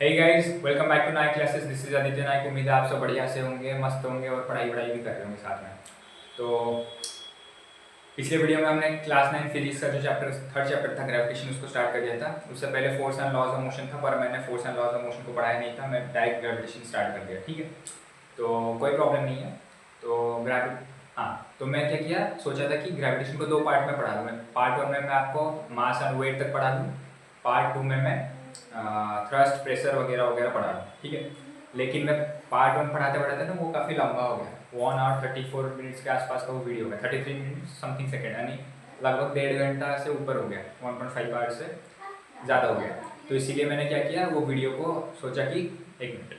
Hey guys, welcome back to Naik classes. This is Aditya Naik. उम्मीद है आप सब बढ़िया से होंगे, मस्त होंगे और पढ़ाई वढ़ाई भी कर रहे होंगे साथ में। तो पिछले वीडियो में हमने क्लास 9 फिजिक्स का जो थर्ड चैप्टर था ग्रेविटेशन, उसको स्टार्ट कर दिया था। उससे पहले force and laws of motion था, पर मैंने force and laws of motion को पढ़ाया नहीं था, मैं डायरेक्ट ग्रेविटेशन स्टार्ट कर दिया। ठीक है, तो कोई प्रॉब्लम नहीं है। तो ग्रेविटी हाँ, तो मैं क्या किया, सोचा था कि ग्रेविटेशन को दो पार्ट में पढ़ा दूँ। मैं पार्ट वन में मैं आपको मास एंड वेट तक पढ़ा दूँ, पार्ट टू में मैं थ्रस्ट प्रेशर वगैरह वगैरह पढ़ा दूँ। ठीक है, लेकिन मैं पार्ट वन पढ़ाते पढ़ाते ना वो काफ़ी लंबा हो गया, 1 आवर 34 मिनट्स के आसपास का वो वीडियो हो गया, 33 मिनट समथिंग सेकेंड, यानी लगभग 1.5 घंटा से ऊपर हो गया, 1.5 आवर से ज़्यादा हो गया। तो इसीलिए मैंने क्या किया, वो वीडियो को सोचा कि एक मिनट,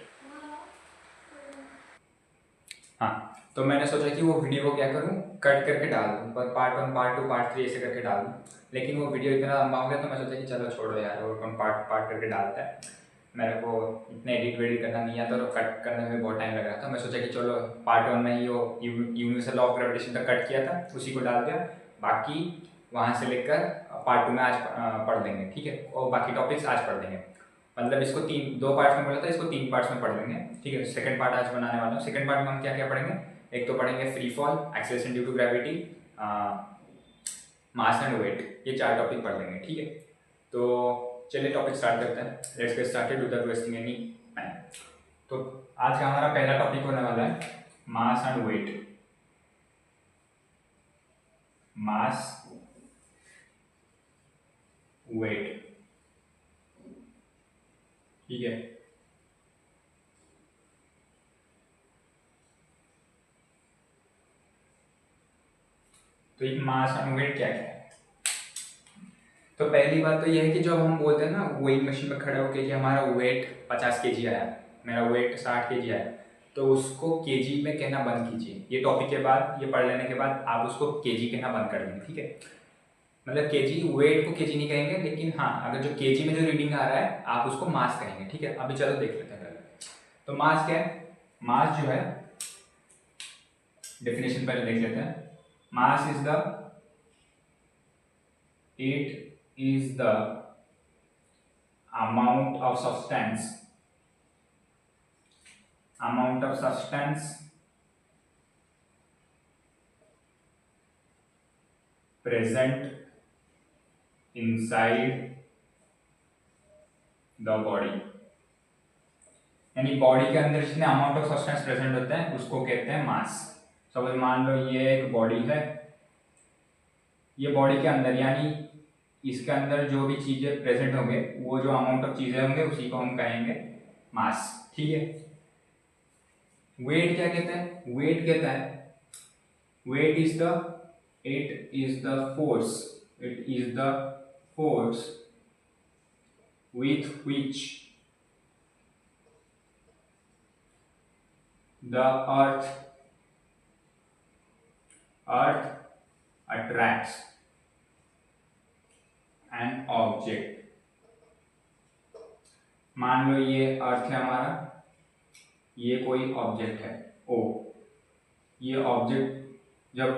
हाँ, तो मैंने सोचा कि वो वीडियो को क्या करूँ, कट करके डाल दूँ, पर part one part two part three ऐसे करके डाल दूँ। लेकिन वो वीडियो इतना लंबा हो गया, तो मैं सोचा कि चलो छोड़ो यार, और कौन पार्ट पार्ट करके डालता है। मेरे को इतने एडिट वेडिट करना नहीं आता, तो कट करने में बहुत टाइम लग रहा था। मैं सोचा कि चलो पार्ट वन में ही वो यूनिवर्सल लॉ ऑफ ग्रेविटेशन तक कट किया था, उसी को डाल दिया। बाकी वहाँ से लेकर पार्ट टू में आज पढ़ लेंगे। ठीक है, और बाकी टॉपिक्स आज पढ़ लेंगे। मतलब इसको दो पार्ट्स में बोला था, इसको 3 पार्ट्स में पढ़ लेंगे। ठीक है, सेकंड पार्ट आज बनाने वाला हूँ। सेकंड पार्ट में हम क्या क्या पढ़ेंगे, एक तो पढ़ेंगे free fall, acceleration due to gravity, mass and weight, ये 4 टॉपिक पढ़ लेंगे। ठीक है, तो चलिए टॉपिक स्टार्ट करते हैं। Let's get started without wasting any time. तो आज का हमारा पहला टॉपिक होने वाला है mass and weight. Mass weight, ठीक है। तो एक मास एंड वेट क्या क्या है। तो पहली बात तो यह है कि जब हम बोलते हैं ना वेइंग मशीन में खड़े होकर कि हमारा वेट 50 kg आया, मेरा वेट 60 kg आया, तो उसको केजी में कहना बंद कीजिए। ये टॉपिक के बाद, ये पढ़ लेने के बाद आप उसको केजी कहना बंद कर देंगे। ठीक है, मतलब केजी, वेट को केजी नहीं कहेंगे, लेकिन हाँ, अगर जो केजी में जो रीडिंग आ रहा है आप उसको मास कहेंगे। ठीक है, अभी चलो देख लेते हैं पहले। तो मास क्या है, मास जो है, डेफिनेशन पहले देख लेते हैं। मास is the, it is the amount of substance present inside the body, यानी बॉडी के अंदर जितने अमाउंट ऑफ सब्सटेंस प्रेजेंट होते हैं उसको कहते हैं मास। सपोज मान लो ये एक बॉडी है, ये बॉडी के अंदर, यानी इसके अंदर जो भी चीजें प्रेजेंट होंगे, वो जो अमाउंट ऑफ चीजें होंगे उसी को हम कहेंगे मास। ठीक है, वेट क्या कहता है, वेट कहता है, weight is the, it is the force, it is the force with which the earth attracts an object। मान लो ये अर्थ है हमारा, ये कोई ऑब्जेक्ट है ओ, ये ऑब्जेक्ट जब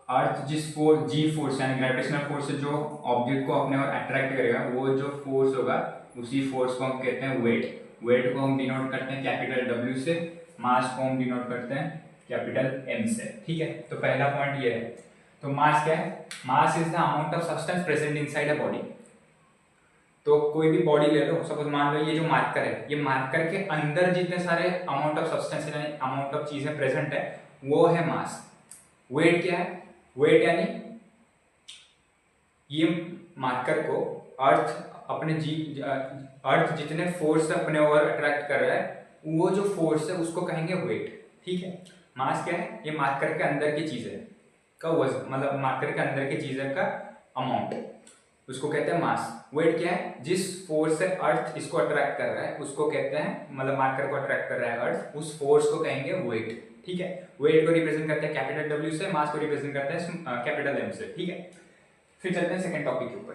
अर्थ जिस फोर्स, जी फोर्स यानी ग्रेविटेशनल फोर्स से जो ऑब्जेक्ट को अपने ओर अट्रैक्ट करेगा, वो जो फोर्स होगा उसी फोर्स को हम कहते हैं वेट। वेट को हम डिनोट करते हैं कैपिटल W से, मास को हम डिनोट करते हैं कैपिटल M से। ठीक है, तो पहला पॉइंट ये है। तो मास क्या है, mass is the amount of substance present inside a body. तो कोई भी बॉडी ले लो, सपोज मान लो ये जो मार्कर है, ये मार्कर के अंदर जितने सारे अमाउंट ऑफ सब्सटेंस यानी अमाउंट ऑफ चीजें प्रेजेंट है, वो है मास। वेट क्या है, वेट यानी ये मार्कर को अर्थ अपने अर्थ जितने फोर्स से अपने ओवर अट्रैक्ट कर रहा है, वो जो फोर्स है उसको कहेंगे वेट। ठीक है, मास क्या है, ये मार्कर के अंदर की चीजें का वजन, मतलब मार्कर के अंदर की चीजें का अमाउंट, उसको कहते हैं मास। वेट क्या है, जिस फोर्स से अर्थ इसको अट्रैक्ट कर रहा है उसको कहते हैं, मतलब मार्कर को अट्रैक्ट कर रहा है अर्थ, उस फोर्स को कहेंगे वेट। ठीक है, वेट को रिप्रेजेंट करते हैं कैपिटल W से, मास को रिप्रेजेंट करते हैं कैपिटल M से। ठीक है, फिर चलते हैं सेकंड टॉपिक के ऊपर।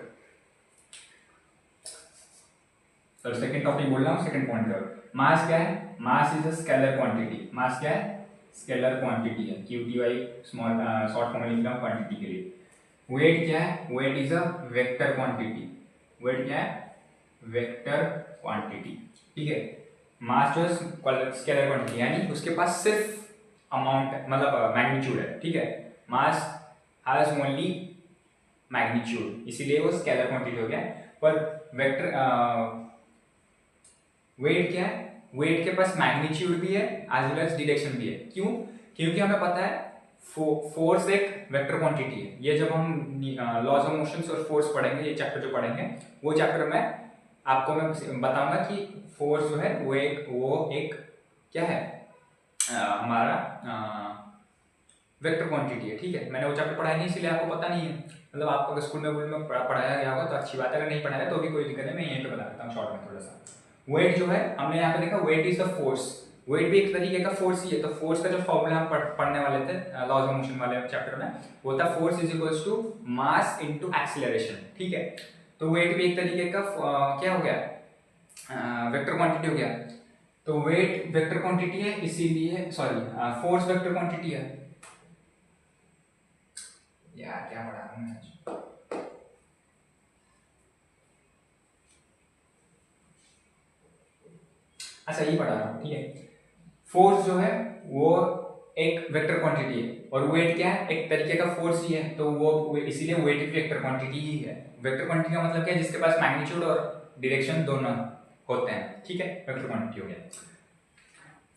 तो सेकंड टॉपिक बोल रहा हूँ, सेकंड पॉइंट का मास क्या है, mass is a scalar quantity. Mass क्या है, स्केलर क्वांटिटी है, QTY स्मॉल शॉर्ट फॉर्म में लिख रहा हूँ क्वांटिटी के लिए। वेट क्या है, weight is a vector quantity. Weight क्या है, वेक्टर क्वांटिटी, ठीक है। मास जो है स्केलर क्वांटिटी, यानी उसके पास सिर्फ अमाउंट मतलब मैग्नीट्यूड है, ठीक है। मास हैज ओनली मैग्नीट्यूड, इसीलिए वो स्केलर क्वांटिटी हो गया। पर वेक्टर वेट क्या है, वेट के पास मैग्नीट्यूड भी है एज वेल एज डायरेक्शन भी है। क्यों? क्योंकि हमें पता है फोर्स एक वेक्टर क्वांटिटी है। ये जब हम लॉज ऑफ मोशंस और फोर्स पढ़ेंगे, ये चैप्टर जो पढ़ेंगे, वो चैप्टर में आपको मैं बताऊंगा कि फोर्स जो है वो एक क्या है, हमारा वेक्टर क्वांटिटी है, ठीक है। मैंने वो चैप्टर पढ़ाया नहीं, इसलिए आपको पता नहीं है। मतलब आपको अगर स्कूल में पढ़ाया गया होगा तो अच्छी बात है, अगर नहीं पढ़ाया तो भी कोई दिक्कत नहीं, मैं यहीं पे बता देता हूँ शॉर्ट में थोड़ा सा। वेट जो है हमने यहाँ पे देखा, weight is the force. Weight भी एक तरीके का फोर्स ही है। तो फोर्स का जो फॉर्मूला हम पढ़ने वाले थे लॉज ऑफ मोशन वाले चैप्टर में, वो था force is equals to mass into acceleration, ठीक है। तो वेट भी एक तरीके का क्या हो गया, वेक्टर क्वांटिटी हो गया। तो वेट वेक्टर क्वांटिटी है, इसीलिए सॉरी फोर्स वेक्टर क्वांटिटी है। यार क्या पढ़ा रहा हूं मैं? अच्छा ये पढ़ा रहा हूँ, ठीक है। फोर्स जो है वो एक वेक्टर क्वांटिटी है, और वेट क्या है, एक तरीके का फोर्स ही है। तो वो इसीलिए वेट एक वेक्टर क्वांटिटी ही है। वेक्टर क्वांटिटी का मतलब क्या है, जिसके पास मैग्नीट्यूड और डायरेक्शन दोनों होते हैं, ठीक है, वेक्टर क्वांटिटी हो गया।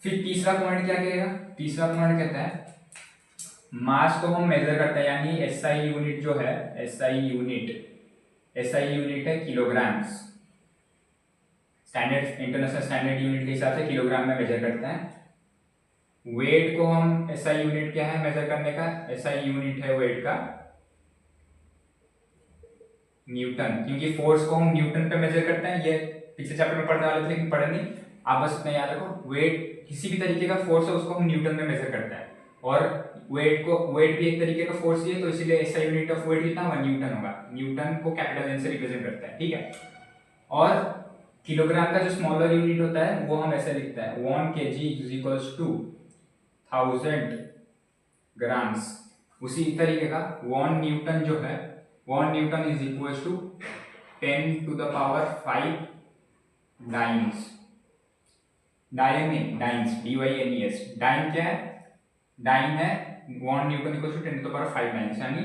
फिर तीसरा पॉइंट क्या कहेगा, तीसरा पॉइंट कहता है मास को हम मेजर करते हैं, यानी एसआई यूनिट जो है, एसआई यूनिट है kilograms. Standard international standard unit के हिसाब से किलोग्राम में मेजर करते हैं। वेट को हम एसआई यूनिट क्या है मेजर करने का, एसआई यूनिट है वेट का न्यूटन, क्योंकि फोर्स को हम न्यूटन पे मेजर करते हैं। ये पिछले चैप्टर में पढ़ने वाले थे लेकिन पढ़े नहीं, आप बस इतना याद रखो, वेट किसी भी तरीके का फोर्स है उसको हम न्यूटन में मेजर करते हैं। और वेट भी एक तरीके का फोर्स ही है, तो इसीलिए एसआई यूनिट ऑफ वेट कितना होगा, न्यूटन होगा। न्यूटन को कैपिटल एन से रिप्रेजेंट करता है, ठीक है। और किलोग्राम का जो स्मॉलर यूनिट होता है वो हम ऐसे लिखते हैं 1 kg is equals to 1000 grams. उसी तरीके का 1 न्यूटन जो है, 1 newton is equals to 10 to the power 5 dynes. Dynes DYNES। Dyne क्या है, डाइन है 1 newton equals to 10 to the power 5 dynes, यानी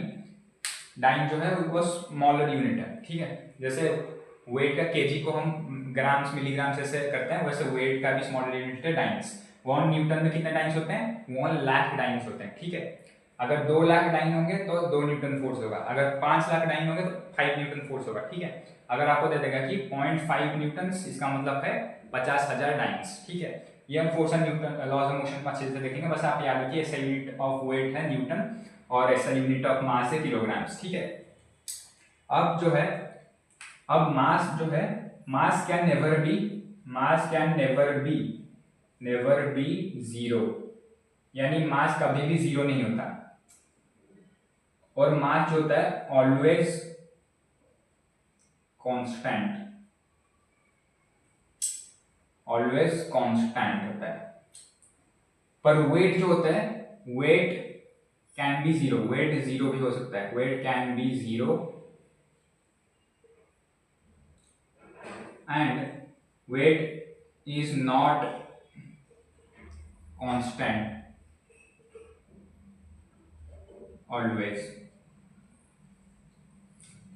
डाइन जो है वो स्मॉलर यूनिट है, ठीक है। जैसे वेट का केजी को हम ग्राम्स मिलीग्राम्स ऐसे करते हैं, वैसे वेट का भी स्मॉलर यूनिट है डाइन्स। 1 न्यूटन में कितने डाइन्स होते हैं, 1 लाख डाइन्स होते हैं, ठीक है। अगर 2 लाख डाइन होंगे तो 2 न्यूटन फोर्स होगा, अगर 5 लाख डाइन होंगे तो 5 न्यूटन फोर्स होगा, ठीक है। अगर आपको दे देगा कि 0.5 न्यूटन, इसका मतलब है 50,000 डाइन्स, ठीक है। ये हम force and Newton laws of motion को अच्छे से देखेंगे, बस आप याद रखिए एसआई यूनिट ऑफ वेट है न्यूटन और एसआई यूनिट ऑफ मास है किलोग्राम्स, ठीक है। अब जो है, अब मास जो है, मास कैन नेवर बी जीरो, यानी मास कभी भी जीरो नहीं होता। और मास जो होता है ऑलवेज कांस्टेंट होता है। पर वेट जो होता है, weight can be zero, weight zero भी हो सकता है, weight can be zero and weight is not constant always,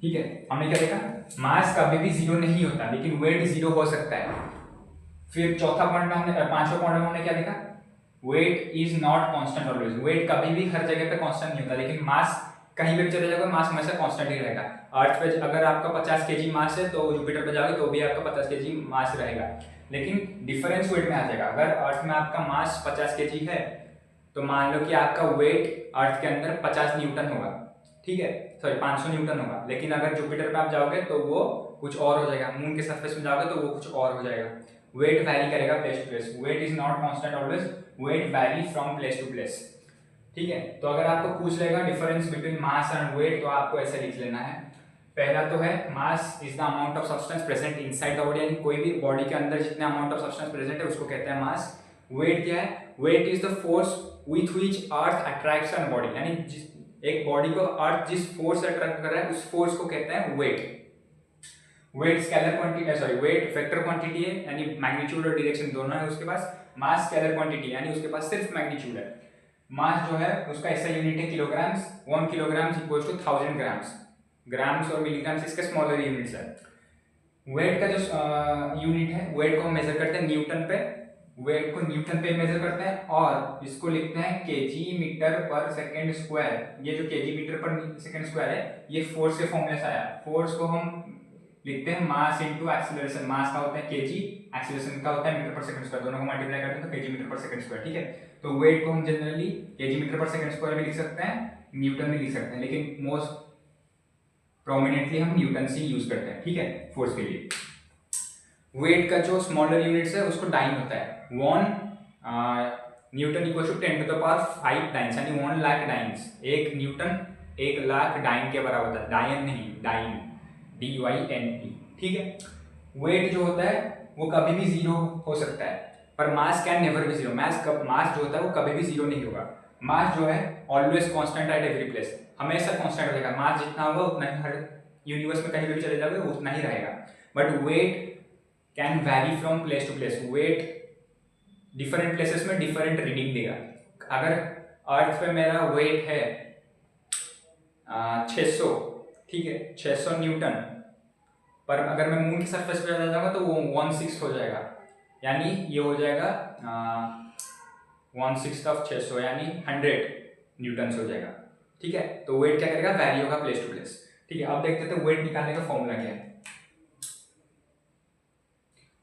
ठीक है। हमने क्या देखा, मास कभी भी जीरो नहीं होता लेकिन वेट जीरो हो सकता है। फिर चौथा पॉइंट में हमने, पांचवा पॉइंट में हमने क्या देखा, weight is not constant always. Weight कभी भी हर जगह पे कांस्टेंट नहीं होता, लेकिन मास कहीं पे भी चले जाओगे मास हमेशा कांस्टेंट ही रहेगा। अर्थ पे अगर आपका 50 केजी मास है तो जुपिटर पे जाओगे तो भी आपका 50 केजी मास रहेगा, लेकिन डिफरेंस वेट में आ जाएगा। अगर अर्थ में आपका मास 50 केजी है तो मान लो कि आपका वेट अर्थ के अंदर 50 न्यूटन होगा, ठीक है, सॉरी 500 न्यूटन होगा। लेकिन अगर जुपिटर पे आप जाओगे तो वो कुछ और हो जाएगा, मून के सरफेस में जाओगे तो वो कुछ और हो जाएगा। वेट वैरी करेगा place to place, weight is not constant always, weight vary from place to place, ठीक है। तो अगर आपको पूछ लेगा difference between mass and weight तो आपको ऐसे लिख लेना है। पहला तो है mass is the amount of substance present inside the body, यानी कोई भी बॉडी के अंदर जितने अमाउंट ऑफ सब्सटेंस प्रेजेंट है उसको कहते हैं मास। वेट क्या है, weight is the force with which earth attracts an body, यानी एक बॉडी को अर्थ जिस फोर्स से अट्रैक्ट कर रहा है उस फोर्स को कहते हैं weight. Weight scalar quantity, sorry weight vector quantity है यानी मैग्नीट्यूड और डायरेक्शन दोनों है उसके पास। मास स्केलर क्वांटिटी यानी उसके पास सिर्फ मैग्नीट्यूड है। मास जो है उसका ऐसा यूनिट है kilograms. 1 kilograms equals to 1000 grams. Grams और मिलीग्राम्स इसके स्मॉलर यूनिट्स है। वेट का जो यूनिट है, वेट को हम मेजर करते हैं न्यूटन पे। वेट को न्यूटन पे मेजर करते हैं और इसको लिखते हैं केजी मीटर पर सेकंड स्क्वायर। ये जो केजी मीटर पर सेकंड स्क्वायर है ये फोर्स के फॉर्मूले से आया। फोर्स को हम लिखते हैं मास इनटू एक्सीलरेशन। मास का होता है केजी, एक्सीलरेशन का होता है मीटर पर सेकंड स्क्वायर। दोनों को मल्टीप्लाई करते हैं तो केजी मीटर पर सेकंड स्क्वायर। ठीक है, तो वेट को हम जनरली केजी मीटर पर सेकंड स्क्वायर भी लिख सकते हैं, न्यूटन भी लिख सकते हैं, लेकिन मोस्ट प्रोमिनेंटली हम न्यूटन से यूज करते हैं। ठीक है, फोर्स के लिए। वेट का जो स्मॉलर यूनिट्स है उसको डाइन होता है। 1 newton equal to 10 to the power 5 dynes यानी 1 lakh dynes. 1 newton 1 lakh dyne के बराबर होता है। डायन नहीं, डाइन, DYNE। ठीक है, वेट जो होता है वो कभी भी जीरो हो सकता है पर mass can never be zero. Mass जो होता है वो कभी भी जीरो नहीं होगा। मास जो है always constant at every place, हमेशा कांस्टेंट रहेगा। मास जितना होगा उतना ही हर यूनिवर्स में कहीं भी चले जाओगे उतना ही रहेगा। But weight can vary from place to place. Weight different places में डिफरेंट रीडिंग देगा। अगर अर्थ पे मेरा वेट है 600, ठीक है 600 न्यूटन, पर अगर मैं मून की सरफेस पे आ जाऊंगा तो वो 1/6 हो जाएगा, यानी ये हो जाएगा 1/6 ऑफ 600 यानी 100 न्यूटन हो जाएगा। ठीक है, तो वेट क्या करेगा, वैरी होगा प्लेस टू प्लेस। ठीक है, अब देखते थे वेट निकालने का फॉर्मूला क्या है।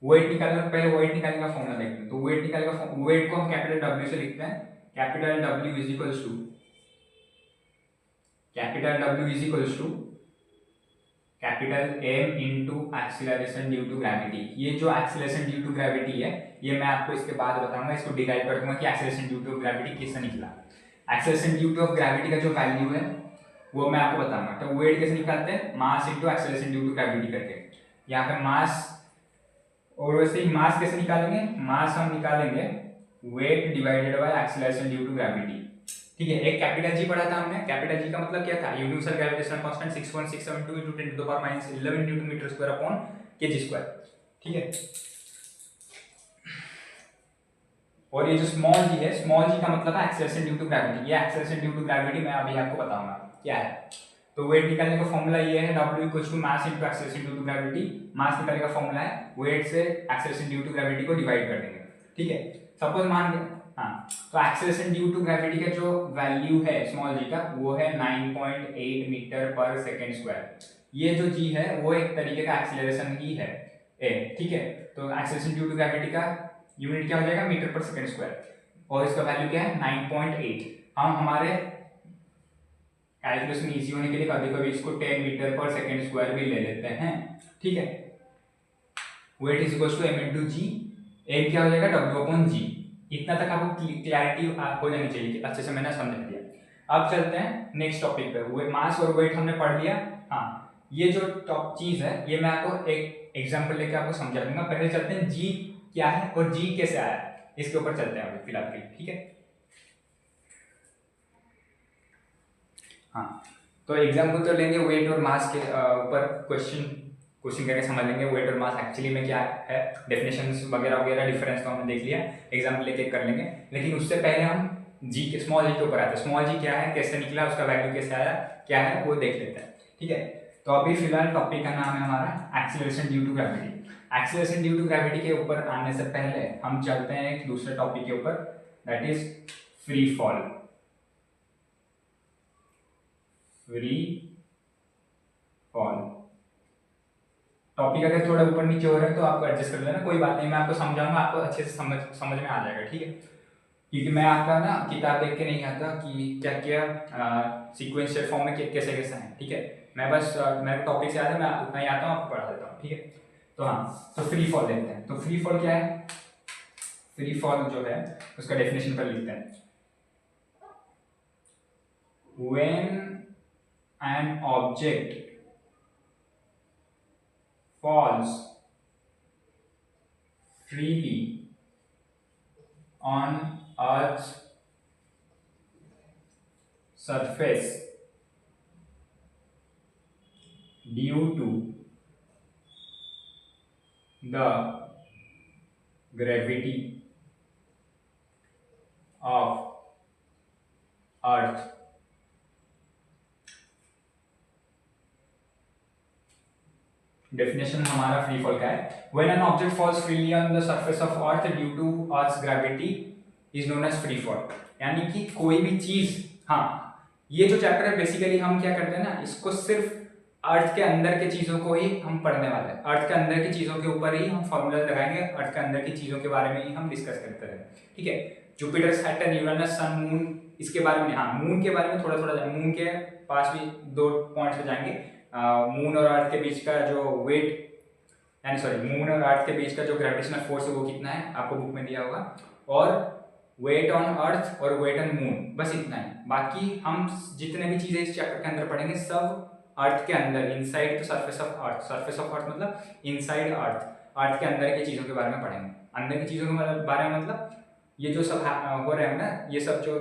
वेट निकालने पहले वेट निकालने का फॉर्मूला देखते हैं। तो वेट निकालने का वेट को हम कैपिटल W से लिखते हैं। Capital W is equals to capital M into acceleration due to gravity. ये जो एक्सीलरेशन ड्यू टू ग्रेविटी है ये मैं आपको इसके बाद बताऊंगा, इसको डिराइव कर दूंगा कि एक्सीलरेशन ड्यू टू ग्रेविटी किससे निकला। एक्सीलरेशन ड्यू टू ग्रेविटी का जो वैल्यू है वो मैं आपको बताऊंगा। तो वेट कैसे निकालते हैं, mass into acceleration due to gravity करके। यहाँ पे मास, और वैसे ही मास कैसे निकालेंगे, मास हम निकालेंगे weight divided by acceleration due to gravity. ठीक है, एक कैपिटल जी पढ़ा था हमने। कैपिटल जी का मतलब क्या था, universal gravitational constant 61672 × 10 to the power -11 newton metre square upon kg square. ठीक है, और ये जो स्मॉल जी है, स्मॉल जी का मतलब है एक्सेलरेशन ड्यू टू ग्रेविटी। ये एक्सेलरेशन ड्यू टू ग्रेविटी मैं अभी आपको बताऊंगा क्या है। तो वेट निकालने का फॉर्मूला ये है, W equals to mass into acceleration due to gravity. Mass निकालने का फॉर्मूला है वेट से एक्सेलरेशन ड्यू टू ग्रेविटी को डिवाइड कर देंगे। ठीक है, सपोज मान के हाँ, तो एक्सेलरेशन ड्यू टू ग्रेविटी का जो वैल्यू है स्मॉल जी का वो है 9.8 मीटर पर सेकेंड स्क्वायर। ये जो जी है वो एक तरीके का एक्सेलरेशन ही है ए। ठीक है, तो एक्सेलरेशन ड्यू टू ग्रेविटी का यूनिट क्या हो जाएगा, मीटर पर सेकेंड स्क्वायर, और इसका वैल्यू क्या है 9.8। हम हमारे कैलकुलेशन इजी होने के लिए कभी कभी इसको 10 मीटर पर सेकेंड स्क्वायर भी ले लेते हैं। ठीक है, weight is equal to m into g. M क्या हो जाएगा, W अपॉन जी। इतना तक आपको क्लैरिटी हो जानी चाहिए कि अच्छे से मैंने समझ लिया। अब चलते हैं नेक्स्ट टॉपिक पे। मास और वेट हमने पढ़ लिया। हाँ, ये जो टॉप चीज है ये मैं आपको एक एग्जांपल लेके आपको समझा दूंगा। पहले चलते हैं जी क्या है और जी कैसे आया, इसके ऊपर चलते हैं अभी फिलहाल के लिए। ठीक है, हाँ, तो एग्जाम्पल तो लेंगे वेट और मास के ऊपर क्वेश्चन करके समझ लेंगे वेट और मास एक्चुअली में क्या है, डेफिनेशंस वगैरह वगैरह डिफरेंस तो हमने देख लिया, एग्जाम्पल लेके कर लेंगे। लेकिन उससे पहले हम जी के स्मॉल जी के ऊपर आते हैं। स्मॉल जी क्या है, कैसे निकला, उसका वैल्यू कैसे आया, क्या है वो देख लेते हैं। ठीक है, तो अभी फिलहाल टॉपिक का नाम है हमारा acceleration due to gravity. Acceleration due to gravity के ऊपर आने से पहले हम चलते हैं एक दूसरे टॉपिक के ऊपर, that is free fall. Free fall topic अगर थोड़ा ऊपर नीचे हो रहा है तो आपको एडजस्ट कर लेना, कोई बात नहीं, मैं आपको समझाऊंगा, आपको अच्छे से समझ में आ जाएगा। ठीक है, क्योंकि मैं आपका ना किताब देख के नहीं आता कि क्या क्या सीक्वेंशियल फॉर्म में कैसे कैसे है। ठीक है, मैं बस मेरे टॉपिक से आता है, मैं उतना ही आता हूँ, आपको पढ़ा देता हूँ। ठीक है, तो हाँ, तो फ्री फॉल देखते हैं। तो फ्री फॉल क्या है, फ्री फॉल जो है उसका डेफिनेशन पर लिखते हैं। When an object falls freely on Earth's surface, due to the gravity of earth definition हमारा फ्री फॉल का है, when an object falls freely on the surface of earth due to earth gravity is known as free fall. यानी कि कोई भी चीज, हाँ ये जो चैप्टर है बेसिकली हम क्या करते हैं ना, इसको सिर्फ अर्थ के अंदर के चीजों को ही हम पढ़ने वाले हैं, अर्थ के अंदर की चीजों के ऊपर ही हम फॉर्मूला लगाएंगे, अर्थ के अंदर की चीजों के बारे में ही हम डिस्कस करते रहे, ठीक है। जुपिटर, सैटर्न, यूरेनस, सन, मून, इसके बारे में, हाँ मून के बारे में थोड़ा थोड़ा, मून के पास भी 2 पॉइंट्स पे जाएंगे। मून और अर्थ के बीच का जो वेट, यानी सॉरी मून और अर्थ के बीच का जो ग्रेविटेशनल फोर्स है वो कितना है, आपको बुक में दिया होगा, और वेट ऑन अर्थ और वेट ऑन मून, बस इतना ही। बाकी हम जितने भी चीजें इस चैप्टर के अंदर पढ़ेंगे सब अर्थ के अंदर, inside the surface of earth, surface of अर्थ मतलब इनसाइड अर्थ, अर्थ के अंदर की चीजों के बारे में पढ़ेंगे। अंदर की चीजों के बारे में मतलब ये जो सब हो रहा है ना, ये सब जो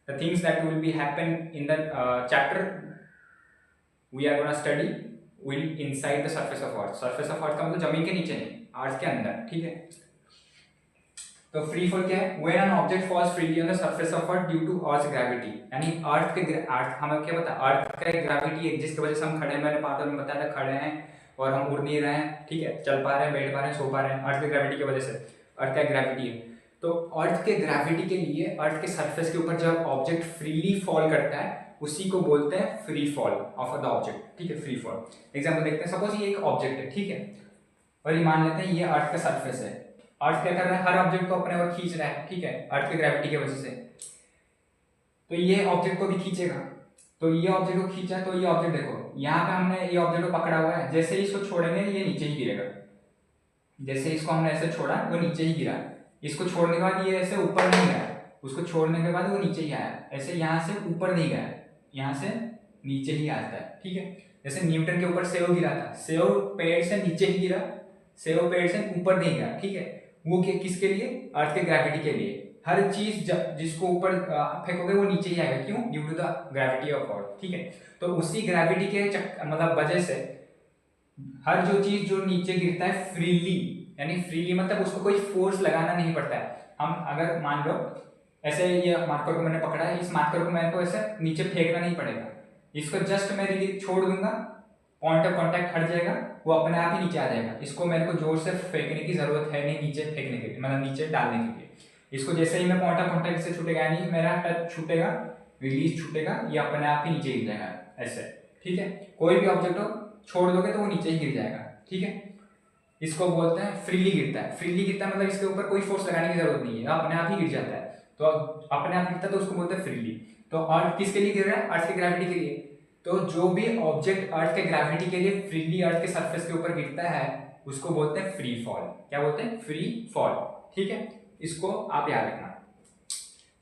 the things that will be happen in the chapter we are gonna study will inside the surface of earth. Surface of earth का मतलब जमीन के नीचे नहीं, अर्थ के अंदर, ठीक है। तो फ्री फॉल क्या है, when an object falls freely on the surface of earth due to earth gravity, यानी अर्थ हमें क्या पता, अर्थ का ग्रेविटी है जिसकी वजह से हम खड़े हैं, मैंने पार्ट में बताया था खड़े हैं और हम उड़ नहीं रहे हैं, ठीक है, चल पा रहे हैं, बैठ पा रहे हैं, सो पा रहे हैं, अर्थ की ग्रेविटी की वजह से, अर्थ का ग्रेविटी है। तो अर्थ के ग्रेविटी के लिए अर्थ के सरफेस के ऊपर जब ऑब्जेक्ट फ्रीली फॉल करता है उसी को बोलते हैं free fall of the object, ठीक है, फ्री फॉल। एग्जाम्पल देखते हैं, सपोज ये एक ऑब्जेक्ट है, ठीक है, और ये मान लेते हैं ये अर्थ का सरफेस है, अर्थ क्या कर रहा है, हर ऑब्जेक्ट को अपने ओर खींच रहा है, ठीक है, अर्थ की ग्रेविटी की वजह से, तो ये ऑब्जेक्ट को भी खींचेगा, तो ये ऑब्जेक्ट को खींचा, तो ये ऑब्जेक्ट देखो यहाँ पे हमने ये ऑब्जेक्ट को पकड़ा हुआ है, जैसे ही इसको छोड़ेंगे ये नीचे ही गिरेगा, जैसे इसको हमने ऐसे छोड़ा वो नीचे ही गिरा, इसको छोड़ने के बाद ये ऐसे ऊपर नहीं गया, उसको छोड़ने के बाद वो नीचे ही आया, ऐसे यहाँ से ऊपर नहीं गया, यहाँ से नीचे ही आता है, ठीक है। जैसे न्यूटन के ऊपर सेव गिरा था, सेव पेड़ से नीचे ही गिरा, सेव पेड़ से ऊपर नहीं गया, ठीक है, वो किसके लिए, अर्थ के ग्रेविटी के लिए। हर चीज जिसको ऊपर फेंकोगे वो नीचे ही आएगा, क्यों, due to the gravity of earth, ठीक है। तो उसी ग्रेविटी के मतलब वजह से हर जो चीज जो नीचे गिरता है फ्रीली, यानी फ्रीली मतलब उसको कोई फोर्स लगाना नहीं पड़ता है। हम अगर मान लो ऐसे ये मार्कर को मैंने पकड़ा है, इस मार्कर को मेरे को ऐसे नीचे फेंकना नहीं पड़ेगा, इसको जस्ट मैं छोड़ दूंगा, पॉइंट ऑफ कांटेक्ट हट जाएगा, वो अपने आप ही नीचे आ जाएगा, इसको मेरे को जोर से फेंकने की जरूरत है नहीं, नीचे फेंकने के लिए, मतलब नीचे डालने के लिए। इसको जैसे ही मैं पॉइंट ऑफ कांटेक्ट से छूटेगा, यानी मेरा टच छूटेगा, रिलीज छूटेगा, ये अपने आप ही नीचे गिर जाएगा ऐसे, ठीक है। कोई भी ऑब्जेक्ट हो छोड़ दोगे तो वो नीचे ही गिर जाएगा, ठीक है। इसको बोलते हैं फ्रीली गिरता है, फ्रीली गिरता है मतलब इसके ऊपर कोई फोर्स लगाने की जरूरत नहीं है, अपने आप ही गिर जाता है, तो अपने आप गिरता है तो उसको बोलते हैं फ्रीली। तो अर्थ किसके लिए गिर रहा है, अर्थ की ग्रेविटी के लिए। तो जो भी ऑब्जेक्ट अर्थ के ग्रेविटी के लिए फ्रीली अर्थ के सरफेस के ऊपर गिरता है उसको बोलते हैं फ्री फॉल। क्या बोलते हैं, फ्री फॉल, ठीक है, इसको आप याद रखना,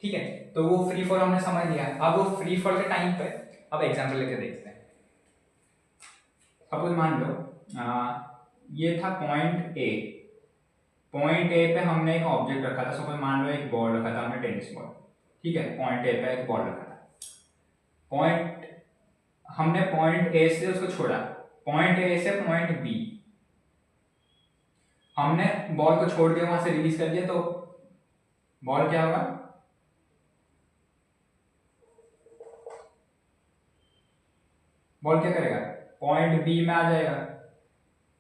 ठीक है। तो वो फ्री फॉल हमने समझ लिया। अब वो फ्री फॉल के टाइम पे अब एग्जांपल लेके देखते हैं। सपोज मान लो ये था पॉइंट ए, पॉइंट ए पे हमने एक ऑब्जेक्ट रखा था, सपोज मान लो एक बॉल रखा था हमने, टेनिस बॉल, ठीक है, पॉइंट ए पे एक बॉल रखा था, पॉइंट हमने पॉइंट ए से उसको छोड़ा, पॉइंट ए से पॉइंट बी, हमने बॉल को छोड़ दिया, वहां से रिलीज कर दिया, तो बॉल क्या होगा, बॉल क्या करेगा, पॉइंट बी में आ जाएगा,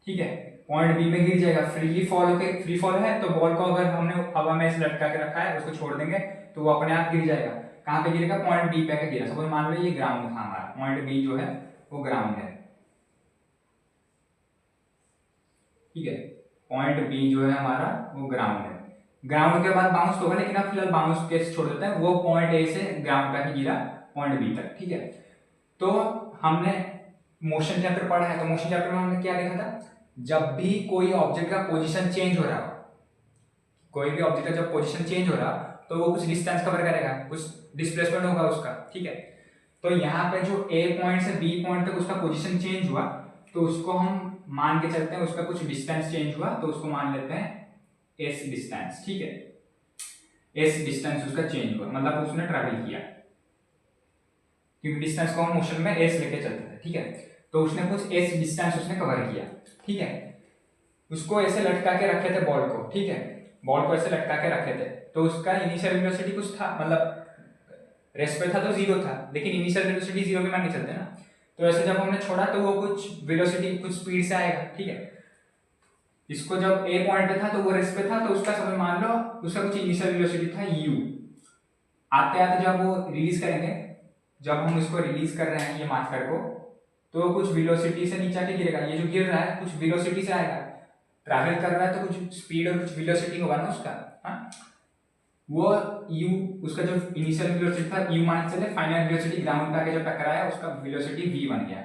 ठीक है, पॉइंट बी में गिर जाएगा, फ्रीली फॉल होके, फ्री फॉल है तो बॉल को अगर हमने हवा में ऐसे लटका के रखा है, उसको छोड़ देंगे तो वो अपने आप गिर जाएगा। कहाँ पे गिरेगा, पॉइंट बी पे गिरा। सपोज मान लो ये ग्राउंड था हमारा, पॉइंट बी जो है वो ग्राउंड है, ठीक है, पॉइंट बी जो है हमारा वो ग्राउंड है। ग्राउंड के बाद बाउंस तो होगा, लेकिन आप फिलहाल बाउंस कैसे छोड़ देते हैं, वो पॉइंट ए से ग्राउंड तक गिरा, पॉइंट बी तक, ठीक है। तो हमने मोशन चैप्टर पढ़ा है, तो मोशन चैप्टर में हमने क्या देखा था, जब भी कोई ऑब्जेक्ट का पोजीशन चेंज हो रहा हो, कोई भी ऑब्जेक्ट का जब पोजीशन चेंज हो रहा तो वो कुछ डिस्टेंस कवर करेगा, कुछ डिस्प्लेसमेंट होगा उसका, ठीक है। तो यहाँ पे जो ए पॉइंट से बी पॉइंट तक उसका पोजीशन चेंज हुआ, तो उसको हम मान के चलते हैं उसका कुछ डिस्टेंस चेंज हुआ, तो उसको मान लेते हैं एस डिस्टेंस, ठीक है, एस डिस्टेंस उसका चेंज हुआ, मतलब उसने ट्रैवल किया, क्योंकि डिस्टेंस को हम मोशन में एस लेके चलते थे, ठीक है। तो उसने कुछ एस डिस्टेंस उसने कवर किया, ठीक है। उसको ऐसे लटका के रखे थे बॉल को, ठीक है, बॉल को ऐसे लटका के रखे थे, तो उसका इनिशियल वेलोसिटी कुछ था, मतलब रेस्ट पे था तो 0 था, लेकिन इनिशियल वेलोसिटी 0 के मान के चलते हैं ना, तो ऐसे जब हमने छोड़ा तो वो कुछ वेलोसिटी कुछ स्पीड से आएगा, ठीक है। इसको जब ए पॉइंट पे था तो वो रेस्ट पे था, तो उसका समय मान लो उसका कुछ इनिशियल वेलोसिटी था u। आते आते जब वो रिलीज करेंगे, जब हम इसको रिलीज कर रहे हैं ये मार्कर को, तो कुछ वेलोसिटी से नीचे आके गिरेगा, ये जो गिर रहा है कुछ वेलोसिटी से आएगा, ट्रैवल कर रहा है तो कुछ स्पीड और कुछ वेलोसिटी होगा ना उसका, हाँ, वो u, उसका जो इनिशियल वेलोसिटी था u मान चले, फाइनल वेलोसिटी ग्राउंड पे आके जब टकराया उसका वेलोसिटी v बन गया,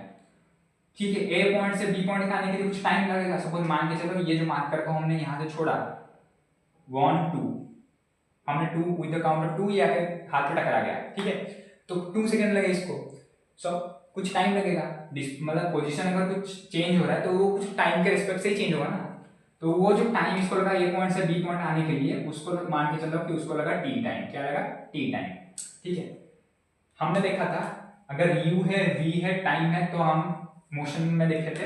ठीक है। ए पॉइंट से बी पॉइंट आने के लिए कुछ टाइम लगेगा, सपोज मान के चलो ये जो मार्कर को हमने यहाँ से छोड़ा 1 2, हमने 2 विद द काउंट ऑफ 2 ये आके हाथ पे टकरा गया, ठीक है, तो 2 सेकंड लगे इसको, सो कुछ टाइम लगेगा, मतलब पोजीशन अगर कुछ चेंज हो रहा है तो वो कुछ टाइम के रिस्पेक्ट से ही चेंज होगा ना, तो वो जो टाइम इसको लगा ए पॉइंट से बी पॉइंट आने के लिए, उसको मान के चलो कि उसको लगा टी टाइम, क्या लगा टी टाइम, ठीक है। हमने देखा था अगर u है v है टाइम है, तो हम मोशन में देखे थे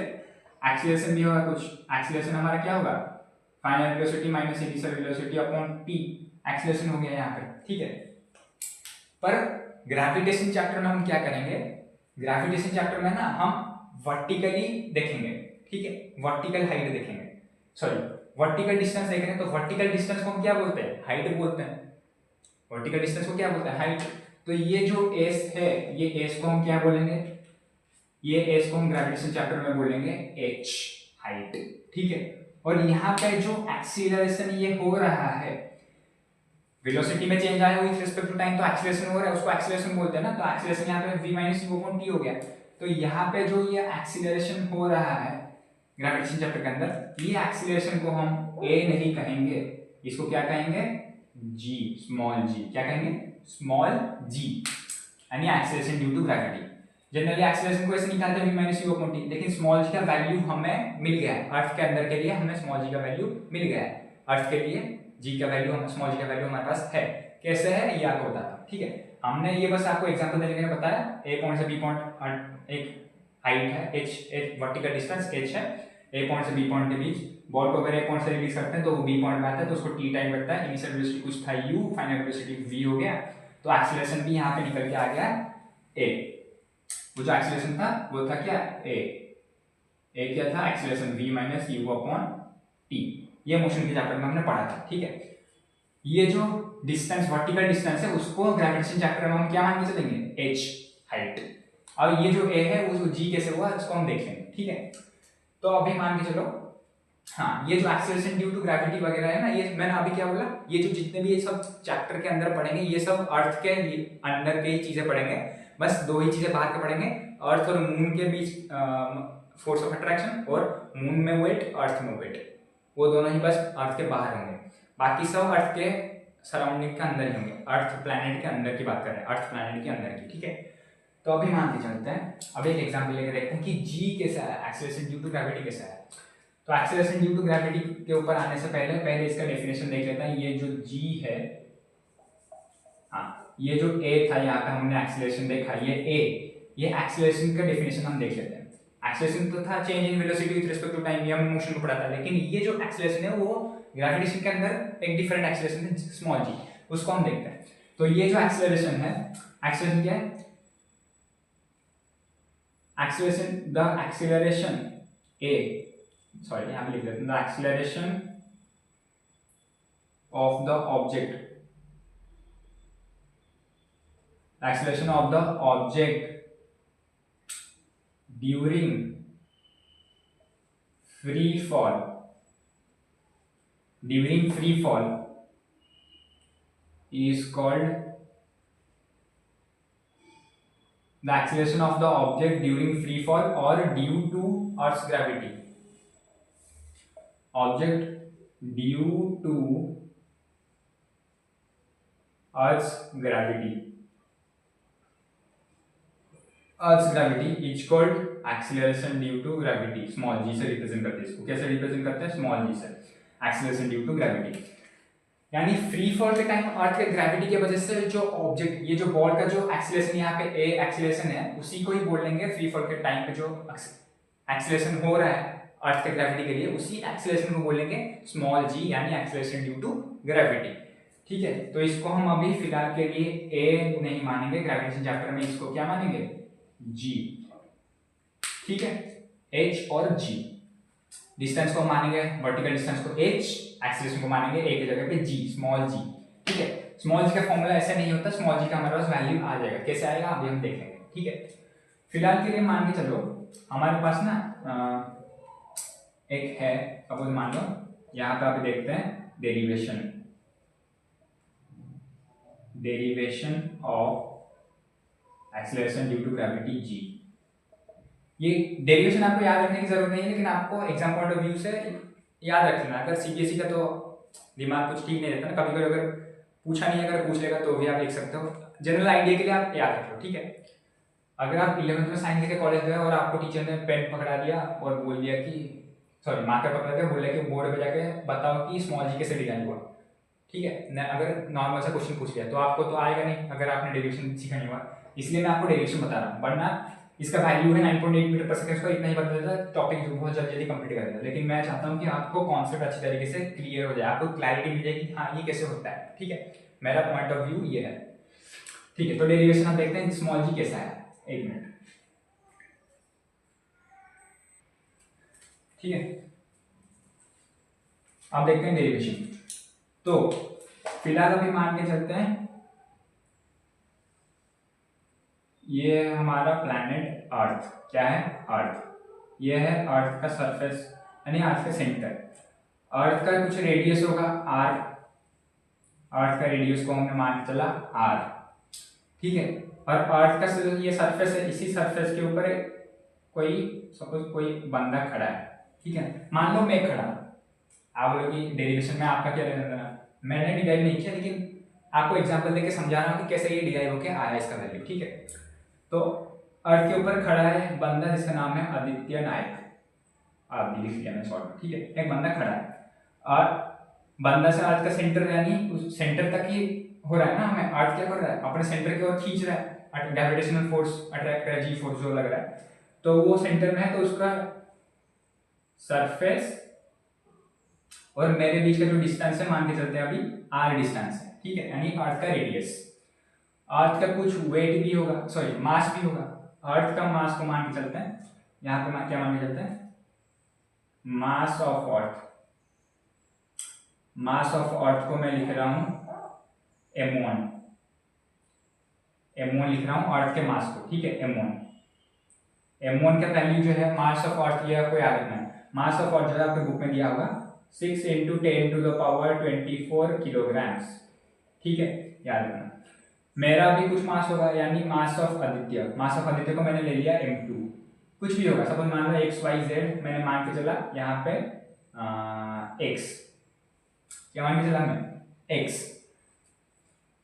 एक्सीलरेशन भी होगा कुछ, एक्सीलरेशन हमारा क्या होगा final velocity minus initial velocity upon T, acceleration हो गया यहाँ पे, ठीक है। पर ग्रेविटेशन चैप्टर में हम क्या करेंगे, ग्रेविटेशन चैप्टर में ना हम वर्टिकली देखेंगे, ठीक है, वर्टिकल हाइट देखेंगे, सॉरी वर्टिकल डिस्टेंस देख रहे हैं, तो वर्टिकल डिस्टेंस को हम क्या बोलते हैं, हाइट बोलते हैं, वर्टिकल डिस्टेंस को क्या बोलते हैं, हाइट। तो ये जो एस है, ये एस को हम क्या बोलेंगे, ये एस को हम ग्रेविटेशन चैप्टर में बोलेंगे एच, हाइट, ठीक है। और यहाँ पे जो एक्सीलरेशन ये हो रहा है, वेलोसिटी में चेंज आया विद रिस्पेक्ट टू टाइम, तो एक्सीलरेशन हो रहा है, उसको एक्सीलरेशन बोलते हैं ना, तो एक्सीलरेशन यहाँ पे v minus u upon t हो गया, तो यहाँ पे जो ये एक्सीलरेशन हो रहा है ग्रेविटेशन चैप्टर के अंदर, ये एक्सीलरेशन को हम a नहीं कहेंगे, इसको क्या कहेंगे g, स्मॉल g, क्या कहेंगे स्मॉल g, यानी acceleration due to gravity. Generally acceleration को ऐसे निकालते हैं v minus u upon t, लेकिन स्मॉल g का वैल्यू हमें मिल गया है, अर्थ के अंदर के लिए हमें स्मॉल g का वैल्यू मिल गया है, अर्थ के लिए g का वैल्यू, हम स्मॉल g का वैल्यू हमारे पास है, कैसे है ये आपको बताता हूं, ठीक है। हमने ये बस आपको एग्जांपल देने के लिए बताया, a पॉइंट से b पॉइंट एक हाइट है h, एक वर्टिकल डिस्टेंस h है, a पॉइंट से b पॉइंट के बीच, बॉल को अगर a पॉइंट से रिलीज करते हैं तो वो b पॉइंट में आता है, तो उसको t टाइम लगता है, इनिशियल वेलोसिटी कुछ था u, फाइनल वेलोसिटी v हो गया, तो एक्सीलरेशन भी यहाँ पे निकल के आ गया a, वो जो एक्सीलरेशन था वो था क्या a क्या था acceleration v minus u upon t, ये मोशन के चैप्टर में हमने पढ़ा था, ठीक है। ये जो डिस्टेंस वर्टिकल डिस्टेंस है उसको ग्रेविटेशन चैप्टर में हम क्या मान के चलेंगे h, हाइट। अब ये जो a है वो g कैसे हुआ इसको हम देख लेंगे, ठीक है। तो अभी मान के चलो, हाँ, ये जो एक्सीलरेशन ड्यू टू ग्रेविटी वगैरह है ना, ये मैंने अभी क्या बोला, ये जो जितने भी ये सब चैप्टर के अंदर पढ़ेंगे ये सब अर्थ के अंदर के ही चीजें पढ़ेंगे, बस दो ही चीजें बाहर के पढ़ेंगे, अर्थ और मून के बीच फोर्स ऑफ अट्रैक्शन, और मून में वेट अर्थ में वेट, वो दोनों ही बस अर्थ के बाहर होंगे, बाकी सब अर्थ के सराउंडिंग के अंदर ही होंगे, अर्थ प्लैनेट के अंदर की बात कर रहे हैं, अर्थ प्लैनेट के अंदर की, ठीक है। तो अभी मान के चलते हैं, अब एक एग्जांपल लेकर देखते हैं कि g कैसा है, एक्सीलरेशन ड्यू टू ग्रेविटी कैसा है। तो एक्सीलरेशन ड्यू टू ग्रेविटी के ऊपर आने से पहले इसका डेफिनेशन देख लेते हैं। ये जो g है, हाँ, ये जो a था यहाँ पे हमने एक्सीलरेशन देखा, ये a, ये एक्सीलरेशन का डेफिनेशन हम देख लेते हैं। एक्सीलरेशन तो था change in velocity with respect to time, ये हमने मोशन को पढ़ा था, लेकिन ये जो एक्सीलरेशन है वो ग्रेविटेशन के अंदर एक डिफरेंट एक्सीलरेशन है, स्मॉल g, उसको हम देखते हैं। तो ये जो एक्सीलरेशन है, एक्सीलरेशन क्या है, acceleration, the acceleration a, sorry यहाँ पे लिख देते हैं, the acceleration of the object, acceleration of the object during free fall, is called the acceleration of the object during free fall or due to Earth's gravity, object due to Earth's gravity is called acceleration due to gravity, small g से represent करते हैं इसको, कैसे represent करते हैं, small g से, acceleration due to gravity। यानी free fall के टाइम अर्थ के ग्रेविटी की वजह से जो ऑब्जेक्ट, ये जो बॉल का जो एक्सीलरेशन यहाँ पे a एक्सीलरेशन है, उसी को ही बोल लेंगे फ्री फॉल के टाइम पे जो एक्सीलरेशन हो रहा है अर्थ के ग्रेविटी के लिए, उसी एक्सेलरेशन को बोलेंगे स्मॉल जी, यानी एक्सेलरेशन ड्यू टू ग्रेविटी। ठीक है, तो इसको हम अभी फिलहाल के लिए ए नहीं मानेंगे, ग्रेविटेशन चैप्टर में इसको क्या मानेंगे, जी। ठीक है, एच और जी। डिस्टेंस को मानेंगे, वर्टिकल डिस्टेंस को एच, एक्सेलरेशन को मानेंगे ए की जगह पे जी, स्मॉल जी। ठीक है, स्मॉल जी का फॉर्मूला ऐसे नहीं होता, स्मॉल जी का हमारे पास वैल्यू आ जाएगा, कैसे आएगा अभी हम देखेंगे। ठीक है, फिलहाल के लिए मान के चलो हमारे पास ना एक है, सपोज मान लो यहाँ पे आप देखते हैं derivation of acceleration due to gravity g. ये डेरिवेशन आपको याद रखने की जरूरत नहीं है, लेकिन आपको एग्जाम पॉइंट ऑफ व्यू से याद रखना। अगर सीबीएसई का तो दिमाग कुछ ठीक नहीं रहता ना, कभी कभी अगर पूछा नहीं, अगर पूछ लेगा तो भी आप लिख सकते हो, जनरल आइडिया के लिए आप याद रख लो। ठीक है, अगर आप 11th में साइंस लेके कॉलेज गए और आपको टीचर ने पेन पकड़ा दिया और बोल दिया कि सॉरी मार्कर पकड़ा दिया, बोला कि बोर्ड पे जाके बताओ कि स्मॉल जी कैसे डिजाइन हुआ। ठीक है, अगर नॉर्मल सा क्वेश्चन पूछ लिया तो आपको तो आएगा नहीं अगर आपने डेरिवेशन सीखा नहीं हुआ, इसलिए मैं आपको डेरिवेशन बता रहा हूँ। वरना इसका वैल्यू है 9.8 मीटर पर सेकंड, इतना ही बता देता, टॉपिक जो बहुत जल्दी कंप्लीट कर देता। लेकिन मैं चाहता हूँ कि आपको कॉन्सेप्ट अच्छी तरीके से क्लियर हो जाए, आपको क्लैरिटी मिल जाए कि हाँ ये कैसे होता है। ठीक है, मेरा पॉइंट ऑफ व्यू ये है। ठीक है, तो डेरिवेशन हम देखते हैं स्मॉल जी कैसा है, एक मिनट। ठीक है, अब देखते हैं डेरिवेशन। तो फिलहाल अभी मान के चलते हैं ये हमारा प्लैनेट अर्थ, क्या है, अर्थ। ये है अर्थ का सरफेस, यानी अर्थ का सेंटर। अर्थ का कुछ रेडियस होगा आर, अर्थ का रेडियस को हमने मान के चला आर। ठीक है, और अर्थ का ये सरफेस है, इसी सरफेस के ऊपर कोई सपोज कोई बंदा खड़ा है। ठीक है, मान लो मैं खड़ा, आप बोलो कि डेरिवेशन में आपका क्या लेना देना, मैंने डिराइव नहीं किया, लेकिन आपको एग्जांपल देके समझा रहा हूं कि कैसे ये डिराइव होके आया इसका वैल्यू। ठीक है, तो अर्थ के ऊपर खड़ा है बंदा जिसका नाम है आदित्य नायक, आप भी लिख लिया मैं शॉर्ट। ठीक है, एक बंदा खड़ा है और बंदा से अर्थ का सेंटर, यानी उस सेंटर तक ही हो रहा है ना, हमें अर्थ क्या कर रहा है, अपने सेंटर की ओर खींच रहा है, ग्रेविटेशनल फोर्स अट्रैक्ट कर रहा है, जी फोर्स जो लग रहा है, तो वो सेंटर में है, तो उसका सरफेस और मेरे बीच का जो डिस्टेंस है मान के चलते हैं अभी आर डिस्टेंस है। ठीक है, यानी अर्थ का रेडियस, अर्थ का कुछ वेट भी होगा, सॉरी मास भी होगा, अर्थ का मास को मान के चलते हैं, यहाँ पे क्या मान के चलते हैं, मास ऑफ अर्थ। मास ऑफ अर्थ को मैं लिख रहा हूं m1, m1 लिख रहा हूं अर्थ के मास को। ठीक है, m1 का वैल्यू जो है मास ऑफ अर्थ, ये आपको याद रखना है। मास ऑफ अर्थ जो है आपके बुक में दिया होगा 6 × 10⁻24 किलोग्राम्स। ठीक है, याद रखना। मेरा भी कुछ मास होगा, यानी mass of Aditya, mass of Aditya को मैंने ले लिया m2, कुछ भी होगा, सपोज मान लो XYZ मैंने मान के चला यहाँ पे x, क्या मान के चला मैं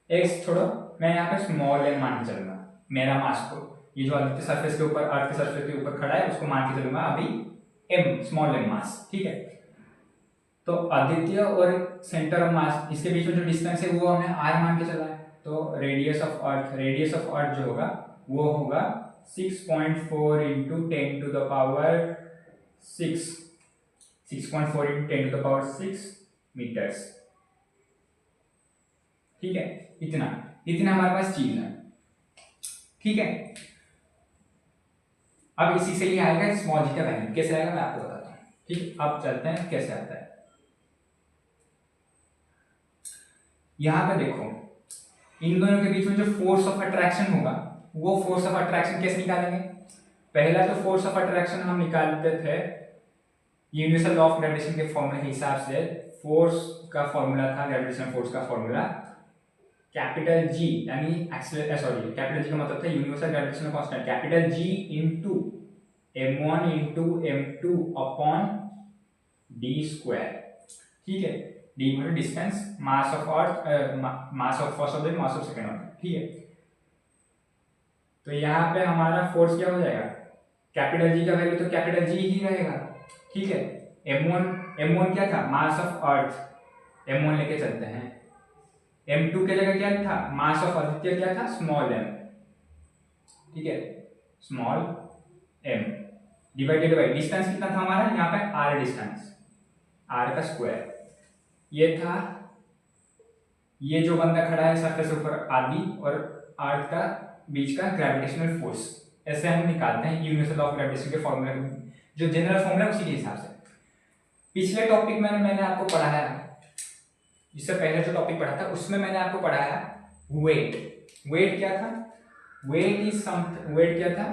x छोड़ो, मैं यहाँ पे स्मॉल m मान के चलूंगा मेरा मास को, ये जो आदित्य सरफेस के ऊपर, अर्थ के सरफेस के ऊपर खड़ा है उसको मान के चलूंगा अभी m, स्मॉल m मास। ठीक है, तो आदित्य और सेंटर ऑफ मास, इसके बीच में जो डिस्टेंस है वो हमें r मान के चला है, तो रेडियस ऑफ अर्थ जो होगा वो होगा 6.4 × 10⁻6 मीटर्स। ठीक है, इतना हमारे पास चीज है। ठीक है, अब इसी से ही आएगा स्मॉल जी का वैल्यू, कैसे आएगा मैं आपको बताता हूँ। ठीक, अब चलते हैं कैसे आता है। यहां पे देखो, इन दोनों के बीच में जो फोर्स ऑफ अट्रैक्शन होगा, वो फोर्स ऑफ अट्रैक्शन कैसे निकालेंगे। पहला तो फोर्स ऑफ अट्रैक्शन हम निकालते थे यूनिवर्सल लॉ ऑफ ग्रेविटेशन के फॉर्मूले के हिसाब से। फोर्स का फॉर्मूला था, ग्रेविटेशन फोर्स का फॉर्मूला कैपिटल जी, यानी सॉरी कैपिटल जी का मतलब था universal gravitational constant, capital G into m1 × m2 upon d²। ठीक है, d मतलब distance, mass of earth, mass of first object, mass of second object. ठीक है, तो यहाँ पे हमारा फोर्स क्या हो जाएगा, कैपिटल जी का वैल्यू तो कैपिटल जी ही रहेगा। ठीक है, m1 क्या था, मास ऑफ अर्थ, m1 लेके चलते हैं। m2 के जगह क्या था, मास ऑफ आदित्य क्या था, स्मॉल m। ठीक है, small m। Divided by distance कितना था हमारा यहाँ पे r डिस्टेंस, r का स्क्वायर, ये था ये जो बंदा खड़ा है सरफेस ऊपर आदि और अर्थ का बीच का ग्रेविटेशनल फोर्स, ऐसे हम निकालते हैं यूनिवर्सल लॉ ऑफ ग्रेविटेशन के फॉर्मूला, जो जनरल फॉर्मूला है उसी के हिसाब से। पिछले टॉपिक में मैंने आपको पढ़ाया, इससे पहले जो टॉपिक पढ़ा था उसमें मैंने आपको पढ़ाया वेट। वेट क्या था? वेट क्या था?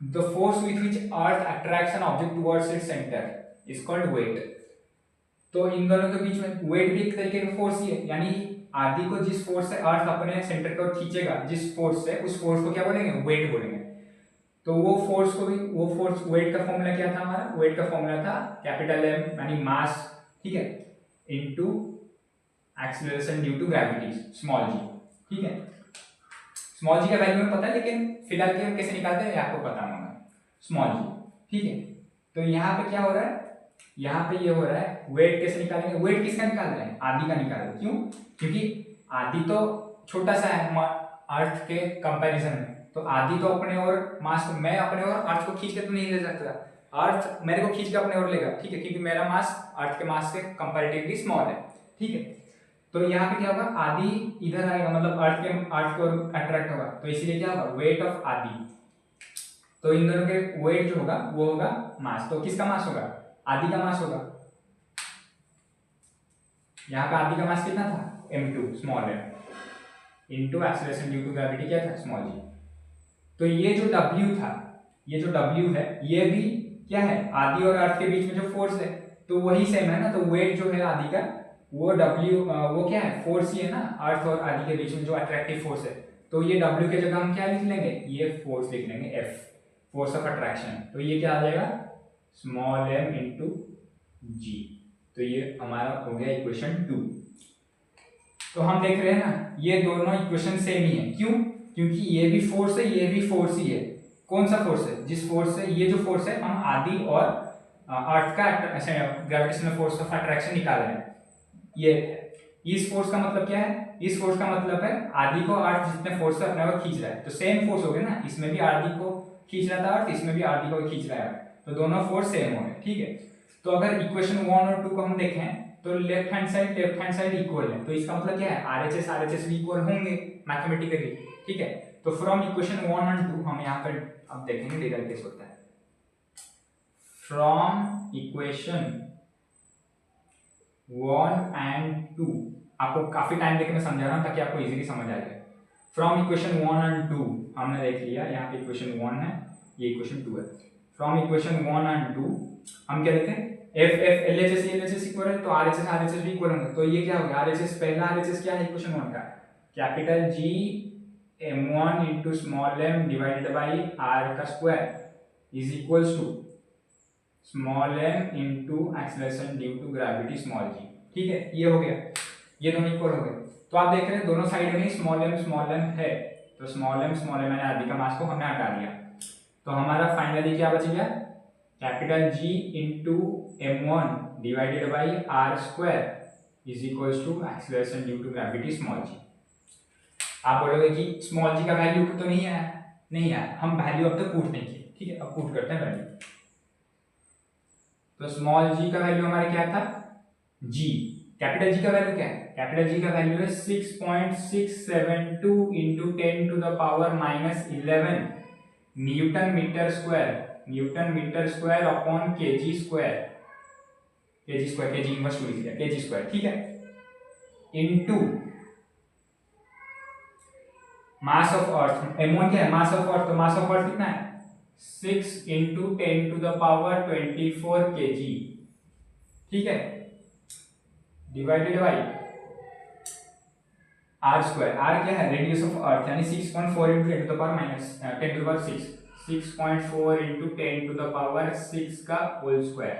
The force with which earth attracts an object towards its centre is called weight. तो इन दोनों के बीच में वेट भी एक तरीके का फोर्स ही है, यानी आदि को जिस फोर्स से अर्थ अपने सेंटर की ओर खींचेगा, जिस फोर्स से, उस फोर्स को क्या बोलेंगे? वेट बोलेंगे। तो वो फोर्स को भी, वो फोर्स वेट का फॉर्मूला क्या था हमारा? वेट का फॉर्मूला था कैपिटल एम यानी मास, ठीक है, into acceleration due to gravity small g, ठीक है। स्मॉल जी का वैल्यू में पता है, लेकिन फिलहाल के कैसे निकालते हैं आपको पता होगा, स्मॉल जी, ठीक है। तो यहाँ पे क्या हो रहा है? यहाँ पे ये हो रहा है वेट कैसे निकालेंगे? वेट किसका निकाल रहे हैं? आदि का निकाल रहे हैं। क्यों? क्योंकि आदि तो छोटा सा है अर्थ के कंपैरिजन में, तो आदि तो अपने और मास को, मैं अपने और अर्थ को खींच के तो नहीं ले सकता, अर्थ मेरे को खींच के अपने और लेगा, ठीक है, क्योंकि मेरा मास अर्थ के मास से कंपैरेटिवली स्मॉल है, ठीक है। तो यहाँ पे क्या होगा? आदि इधर आएगा, मतलब अर्थ की ओर अट्रैक्ट होगा, तो इसलिए क्या होगा? वेट ऑफ आदि। तो इन दोनों के वेट जो होगा वो होगा मास। तो किसका मास होगा? आदि का मास होगा। यहाँ पे आदि का मास कितना था? m2 small m into acceleration due to gravity क्या था? Small g। तो ये जो w था, ये जो w है, ये भी क्या है? आदि और अर्थ के बीच में जो फोर्स है, तो वही सेम है ना। तो वेट जो है आदि का, वो w वो क्या है? फोर्स ही है ना, अर्थ और आदि के बीच में जो अट्रैक्टिव फोर्स है। तो ये w के जगह हम क्या लिख लेंगे? ये फोर्स लिख लेंगे, f, फोर्स ऑफ अट्रैक्शन। तो ये क्या आ जाएगा? स्मॉल m इंटू जी। तो ये हमारा हो गया इक्वेशन 2। तो हम देख रहे हैं ना, ये दोनों इक्वेशन सेम ही है। क्यों? क्योंकि ये भी फोर्स है, ये भी फोर्स ही है। कौन सा फोर्स है? जिस फोर्स से, ये जो फोर्स है, हम आदि और अर्थ का ग्रेविटेशनल फोर्स ऑफ अट्रैक्शन निकाल रहे हैं। ये इस फोर्स का मतलब क्या है? इस फोर्स का मतलब है आदि को अर्थ जितने फोर्स से अपने ओर खींच रहा है, तो सेम फोर्स हो गया ना। इसमें भी आदि को खींच रहा था अर्थ, इसमें भी आदि को खींच रहा है, तो दोनों फोर्स सेम हो गए, ठीक है। तो अगर इक्वेशन 1 और 2 को हम देखें तो लेफ्ट हैंड साइड इक्वल है, तो इसका मतलब क्या है? RHS भी इक्वल होंगे मैथमेटिकली, ठीक है। तो फ्रॉम इक्वेशन 1 और 2 हम यहाँ पर अब देखेंगे डिराइव कैसे होता है। फ्रॉम इक्वेशन 1 एंड 2, आपको काफी टाइम देके मैं समझा रहा हूँ ताकि आपको इजीली समझ आ जाए। फ्रॉम इक्वेशन 1 एंड 2 हमने देख लिया, यहाँ पे इक्वेशन 1 है, ये इक्वेशन 2 है। फ्रॉम इक्वेशन 1 एंड 2 हम क्या लिखते हैं? एफ LHS इक्वल है, तो RHS भी इक्वल होंगे। तो ये क्या हो गया? RHS, पहला RHS क्या है इक्वेशन 1 का? Capital G m1 into small m divided by r का square is equals to small m into acceleration due to gravity small g, ठीक है। ये हो गया, ये दोनों इक्वल हो गए। तो आप देख रहे हैं दोनों साइड में स्मॉल m है, तो स्मॉल m मैंने आदि का मास को हमने हटा दिया, तो हमारा फाइनली क्या बच गया? Capital G into m1 divided by r square is equals to acceleration due to gravity small g। आप बोलोगे कि स्मॉल g का वैल्यू तो नहीं आया, नहीं आया, हम वैल्यू अब तक पुट नहीं किए, ठीक है। अब पुट करते हैं वैल्यू। तो स्मॉल g का वैल्यू हमारे क्या था? g। कैपिटल G का वैल्यू क्या है? कैपिटल G का वैल्यू है 6.672 into 10 to the power -11 newton metre square upon KG square, KG inverse 2 लिख दिया, केजी स्क्वायर, ठीक है, into mass of earth. m1 क्या है? Mass of earth. तो मास ऑफ अर्थ कितना है? 6 into 10 to the power 24 KG, ठीक है, divided by r square. r क्या है? रेडियस ऑफ अर्थ, यानी 6.4 into 10 to the power -10 to the power 6, 6.4 into 10 to the power 6 का होल स्क्वायर।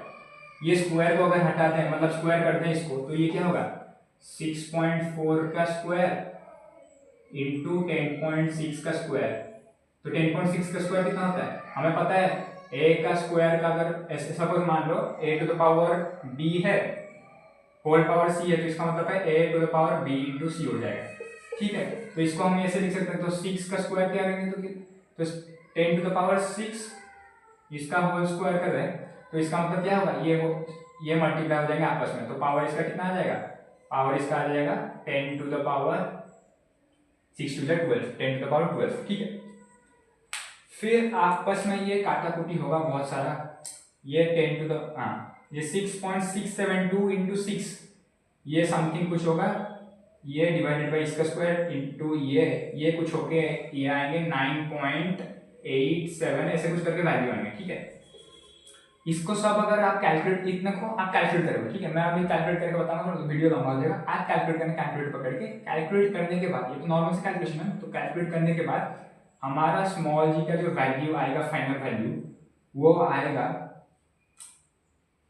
ये स्क्वायर को अगर हटाते हैं, मतलब स्क्वायर करते हैं इसको, तो ये क्या होगा? 6.4 का स्क्वायर इंटू 10.6 का स्क्वायर। तो 10.6 का स्क्वायर कितना होता है? हमें पता है a का स्क्वायर का, अगर ऐसे सपोज मान लो a to the power b है, होल पावर c है, तो इसका मतलब है a to the power b into c हो जाएगा, ठीक है। तो इसको हम ऐसे लिख सकते हैं। तो 6 का स्क्वायर क्या करेंगे? तो 10 टू द पावर 6 इसका होल स्क्वायर कर रहे हैं तो इसका मतलब क्या होगा, ये मल्टीप्लाई हो जाएंगे आपस में, तो पावर इसका कितना आ जाएगा, पावर इसका आ जाएगा 10 to the power 6 to the 12, 10 to the power 12, ठीक है। फिर आपस में ये काटाकुटी होगा बहुत सारा, ये 10 टू द ये 6.672 इंटू 6 ये समथिंग कुछ होगा, ये डिवाइडेड बाई इसका स्क्वायर इंटू ये कुछ होके ये आएंगे 9.87 ऐसे कुछ करके वैल्यू आएंगे, ठीक है। इसको सब अगर आप कैलकुलेट इतने को आप कैलकुलेट करोगे, ठीक है, मैं अभी कैलकुलेट करके बताऊंगा तो वीडियो लंबा हो जाएगा। आप कैलकुलेट करने कैलकुलेट पकड़ के कैलकुलेट करने के बाद, ये तो नॉर्मल से कैलकुलेशन है, तो कैलकुलेट करने के बाद हमारा स्मॉल जी का जो वैल्यू आएगा, फाइनल वैल्यू वो आएगा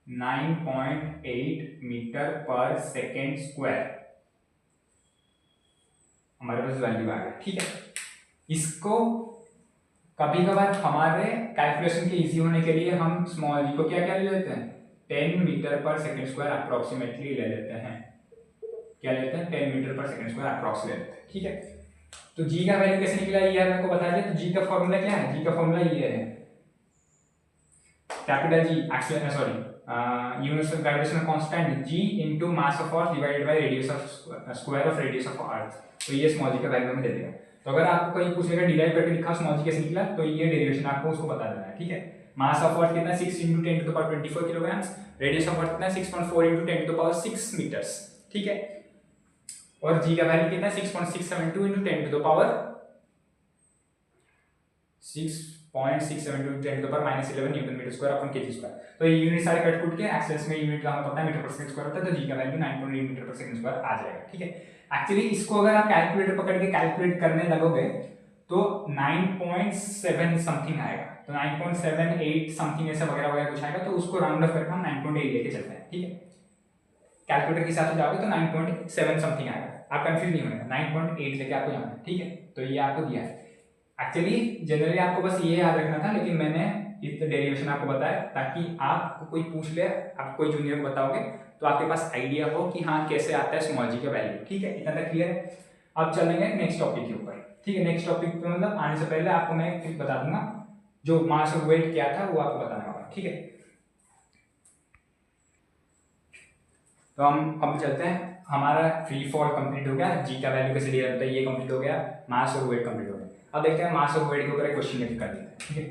9.8 मीटर पर सेकेंड स्क्वायर, हमारे पास वैल्यू आ गया, ठीक है। इसको कभी कभार हमारे कैलकुलेशन के इजी होने के लिए हम स्मॉल जी को क्या क्या ले लेते हैं, 10 मीटर पर सेकेंड स्क्वायर अप्रोक्सीमेटली ले लेते हैं, क्या लेते हैं 10 मीटर पर सेकेंड स्क्वायर अप्रोक्स ले लेते हैं, ठीक है। तो जी का वैल्यू कैसे निकला ये मेरे को बता दिया। तो जी का फॉर्मूला क्या है, जी का फॉर्मूला ये है, capital G universal gravitational constant ji into mass of earth divided by radius of square of radius of earth, तो ये स्मॉल जी का वैल्यू हमें दे देगा। तो अगर आपको कहीं पूछेगा डिराइव करके दिखाओ स्मॉल जी कैसे निकला, तो ये डेरिवेशन आपको उसको बता देना है, ठीक है। मास ऑफ अर्थ कितना 6 into 10 to the power 24 kilograms, radius of earth कितना 6.4 into 10 to the power 6 metres, ठीक है। और जी का वैल्यू कितना 6.672 into 10 to the power 6.672 10 to the power -11 newton metre square upon KG square. तो ये unit सारे कट कुट के एक्सेस में यूनिट हमें पता है मीटर पर सेकंड स्क्वायर होता है, तो जी का वैल्यू 9.8 मीटर पर सेकंड स्क्वायर आ जाएगा, ठीक है। एक्चुअली इसको अगर आप कैलकुलेटर पकड़ के कैलकुलेट करने लगोगे तो 9.7 समथिंग आएगा, तो 9.78 समथिंग ऐसा वगैरह वगैरह कुछ आएगा, तो उसको राउंड ऑफ करके हम 9.8 लेके चलते हैं, ठीक है। कैलकुलेटर के हिसाब से जाओगे तो 9.7 समथिंग आएगा, आप कंफ्यूज नहीं होंगे, 9.8 लेके आपको जाना है, ठीक है। तो ये आपको दिया है। एक्चुअली जनरली आपको बस ये याद रखना था, लेकिन मैंने इस डेरिवेशन आपको बताया ताकि आपको कोई पूछ ले, आप कोई जूनियर को बताओगे तो आपके पास आइडिया हो कि हाँ कैसे आता है स्मॉल जी का वैल्यू, ठीक है। इतना तक क्लियर है। अब चलेंगे नेक्स्ट टॉपिक के ऊपर, ठीक है। नेक्स्ट टॉपिक पे मतलब आने से पहले आपको मैं एक बता दूंगा, जो मास और वेट क्या था वो आपको बताना होगा, ठीक है। तो हम अब चलते हैं, हमारा फ्री फॉल कंप्लीट हो गया, जी का वैल्यू कैसे दिया जाता है ये कंप्लीट हो गया, मास और वेट कंप्लीट हो गया। अब देखते हैं मास और वेट के ऊपर एक क्वेश्चन लेकर कर लेते हैं, ठीक है।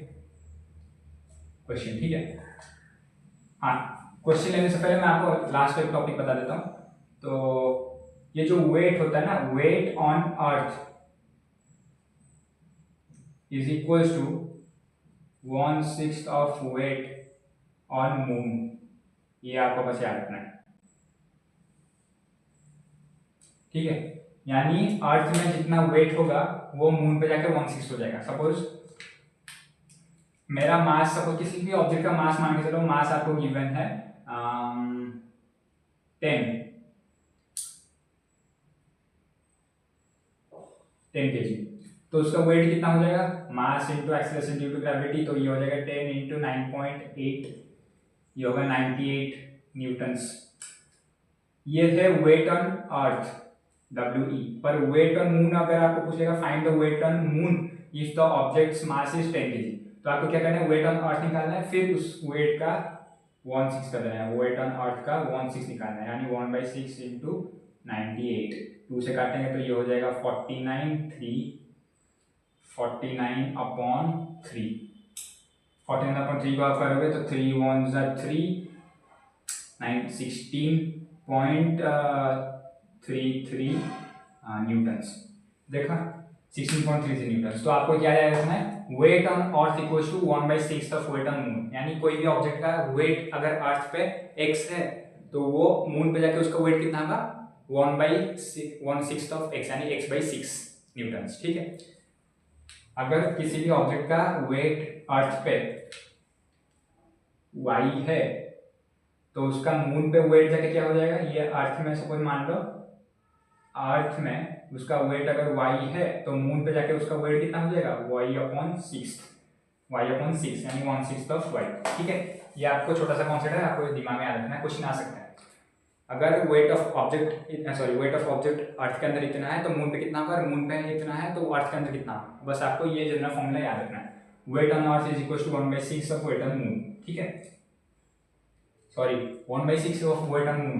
क्वेश्चन, ठीक है। हाँ, क्वेश्चन लेने से पहले मैं आपको लास्ट एक टॉपिक बता देता हूँ। तो ये जो वेट होता है ना, weight on earth is equal to 1/6 of weight on moon, ये आपको बस याद रखना है, ठीक है। यानी अर्थ में जितना वेट होगा वो मून पे जाकर 1/6 हो जाएगा। सपोज मेरा मास, सपोज किसी भी ऑब्जेक्ट का मास मान के चलो, मास आपको गिवन है 10 kg, तो उसका वेट कितना हो जाएगा, mass into acceleration due to gravity, तो ये हो जाएगा 10 इंटू 9.8, ये होगा 98 न्यूटन्स। ये है वेट ऑन अर्थ WE, पर वेट ऑन मून अगर आपको पूछेगा find the weight on moon if the object's mass is 10 kg, तो आपको क्या करना है, वेट ऑन अर्थ निकालना है, फिर उस वेट का 1/6 कर देना है, वेट ऑन अर्थ का 1/6 निकालना है, यानी 1/6 इंटू 98, 2 से काटेंगे तो ये हो जाएगा 49 अपॉन 3, 49 अपॉन 3 को आप करोगे तो 3 1 3 16.33 न्यूटन्स, देखा 16.33 न्यूटन्स। तो आपको क्या याद रखना है, weight on earth equals to 1/6 of weight on moon, यानी कोई भी ऑब्जेक्ट का वेट अगर अर्थ पे x है तो वो मून पे जाके उसका वेट कितना होगा 1/6 ऑफ x, यानी x/6 न्यूटन्स, ठीक है। अगर किसी भी ऑब्जेक्ट का वेट अर्थ पे y है तो उसका मून पे वेट जाके क्या हो जाएगा, ये अर्थ में सपोज मान लो अर्थ में उसका वेट अगर y है तो मून पे जाके उसका वेट कितना हो जाएगा y/6 यानी 1/6 ऑफ y, ठीक है। ये आपको छोटा सा कॉन्सेप्ट है, आपको दिमाग में याद रखना है, क्वेश्चन आ सकता है। अगर वेट ऑफ ऑब्जेक्ट अर्थ के अंदर इतना है तो मून पे कितना होगा, मून पे इतना है तो अर्थ के अंदर कितना होगा, बस आपको ये जनरल फॉर्मूला याद रखना है। Weight on earth is equal to 1/6 of weight on moon, ठीक है, sorry 1/6 of weight on moon